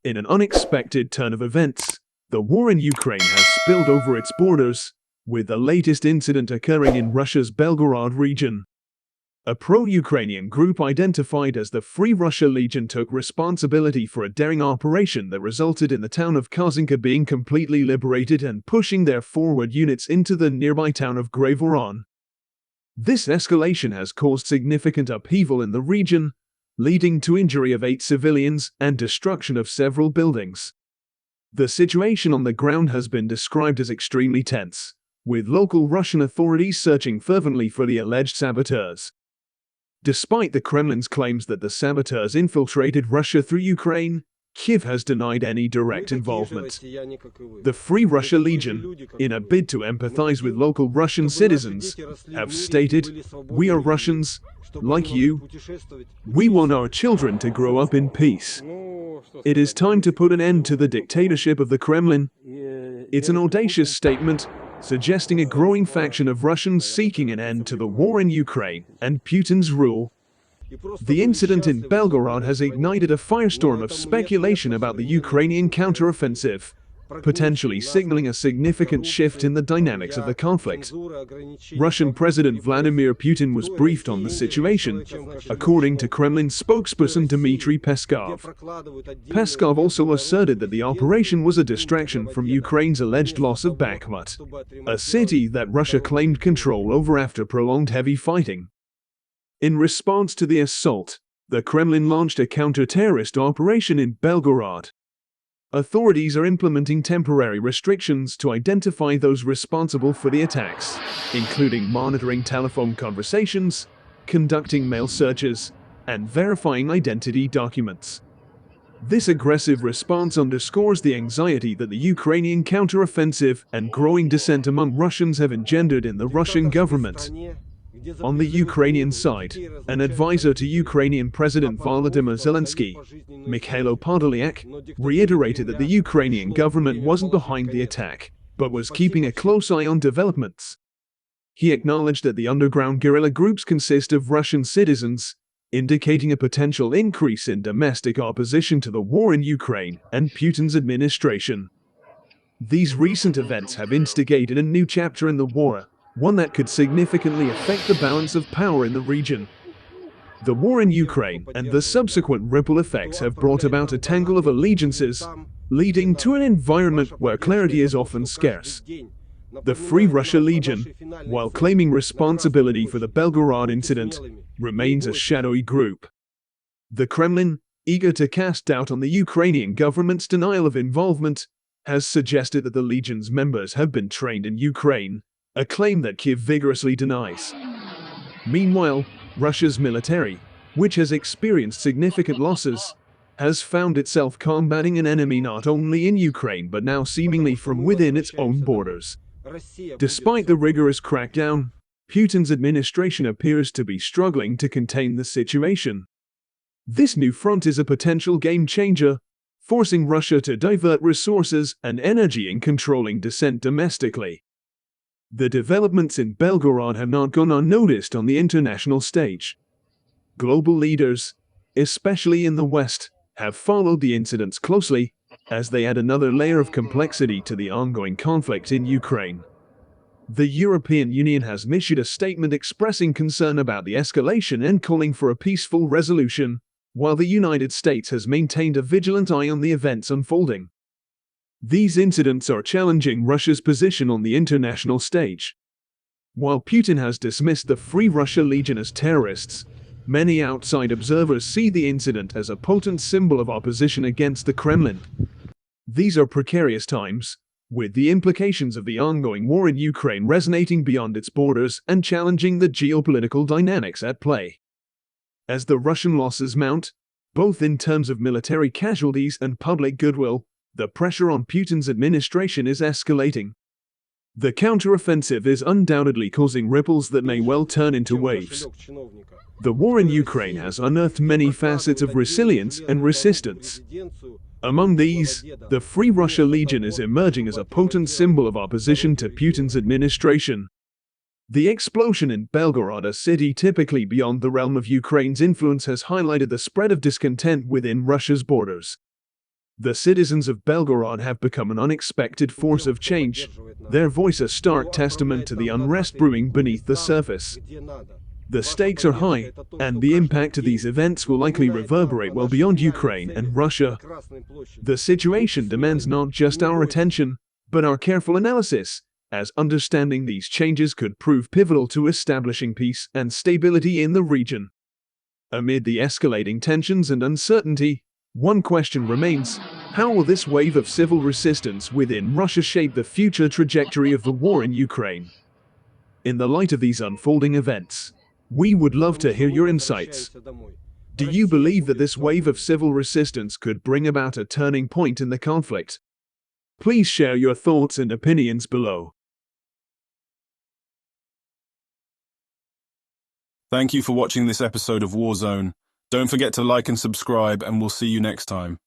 In an unexpected turn of events, the war in Ukraine has spilled over its borders, with the latest incident occurring in Russia's Belgorod region. A pro-Ukrainian group identified as the Free Russia Legion took responsibility for a daring operation that resulted in the town of Kazanka being completely liberated and pushing their forward units into the nearby town of Bilhorod. This escalation has caused significant upheaval in the region, leading to injury of 8 civilians and destruction of several buildings. The situation on the ground has been described as extremely tense, with local Russian authorities searching fervently for the alleged saboteurs. Despite the Kremlin's claims that the saboteurs infiltrated Russia through Ukraine, Kyiv has denied any direct involvement. The Free Russia Legion, in a bid to empathize with local Russian citizens, have stated, "We are Russians, like you. We want our children to grow up in peace. It is time to put an end to the dictatorship of the Kremlin." It's an audacious statement, suggesting a growing faction of Russians seeking an end to the war in Ukraine and Putin's rule. The incident in Belgorod has ignited a firestorm of speculation about the Ukrainian counteroffensive, potentially signaling a significant shift in the dynamics of the conflict. Russian President Vladimir Putin was briefed on the situation, according to Kremlin spokesperson Dmitry Peskov. Peskov also asserted that the operation was a distraction from Ukraine's alleged loss of Bakhmut, a city that Russia claimed control over after prolonged heavy fighting. In response to the assault, the Kremlin launched a counter-terrorist operation in Belgorod. Authorities are implementing temporary restrictions to identify those responsible for the attacks, including monitoring telephone conversations, conducting mail searches, and verifying identity documents. This aggressive response underscores the anxiety that the Ukrainian counteroffensive and growing dissent among Russians have engendered in the Russian government. On the Ukrainian side, an advisor to Ukrainian President Volodymyr Zelensky, Mikhailo Podolyak, reiterated that the Ukrainian government wasn't behind the attack, but was keeping a close eye on developments. He acknowledged that the underground guerrilla groups consist of Russian citizens, indicating a potential increase in domestic opposition to the war in Ukraine and Putin's administration. These recent events have instigated a new chapter in the war, one that could significantly affect the balance of power in the region. The war in Ukraine and the subsequent ripple effects have brought about a tangle of allegiances, leading to an environment where clarity is often scarce. The Free Russia Legion, while claiming responsibility for the Belgorod incident, remains a shadowy group. The Kremlin, eager to cast doubt on the Ukrainian government's denial of involvement, has suggested that the Legion's members have been trained in Ukraine, a claim that Kyiv vigorously denies. Meanwhile, Russia's military, which has experienced significant losses, has found itself combating an enemy not only in Ukraine but now seemingly from within its own borders. Despite the rigorous crackdown, Putin's administration appears to be struggling to contain the situation. This new front is a potential game changer, forcing Russia to divert resources and energy in controlling dissent domestically. The developments in Belgorod have not gone unnoticed on the international stage. Global leaders, especially in the West, have followed the incidents closely, as they add another layer of complexity to the ongoing conflict in Ukraine. The European Union has issued a statement expressing concern about the escalation and calling for a peaceful resolution, while the United States has maintained a vigilant eye on the events unfolding. These incidents are challenging Russia's position on the international stage. While Putin has dismissed the Free Russia Legion as terrorists, many outside observers see the incident as a potent symbol of opposition against the Kremlin. These are precarious times, with the implications of the ongoing war in Ukraine resonating beyond its borders and challenging the geopolitical dynamics at play. As the Russian losses mount, both in terms of military casualties and public goodwill, the pressure on Putin's administration is escalating. The counteroffensive is undoubtedly causing ripples that may well turn into waves. The war in Ukraine has unearthed many facets of resilience and resistance. Among these, the Free Russia Legion is emerging as a potent symbol of opposition to Putin's administration. The explosion in Belgorod, a city typically beyond the realm of Ukraine's influence, has highlighted the spread of discontent within Russia's borders. The citizens of Belgorod have become an unexpected force of change, their voice a stark testament to the unrest brewing beneath the surface. The stakes are high, and the impact of these events will likely reverberate well beyond Ukraine and Russia. The situation demands not just our attention, but our careful analysis, as understanding these changes could prove pivotal to establishing peace and stability in the region. Amid the escalating tensions and uncertainty, one question remains: how will this wave of civil resistance within Russia shape the future trajectory of the war in Ukraine? In the light of these unfolding events, we would love to hear your insights. Do you believe that this wave of civil resistance could bring about a turning point in the conflict? Please share your thoughts and opinions below. Thank you for watching this episode of Warzone. Don't forget to like and subscribe, and we'll see you next time.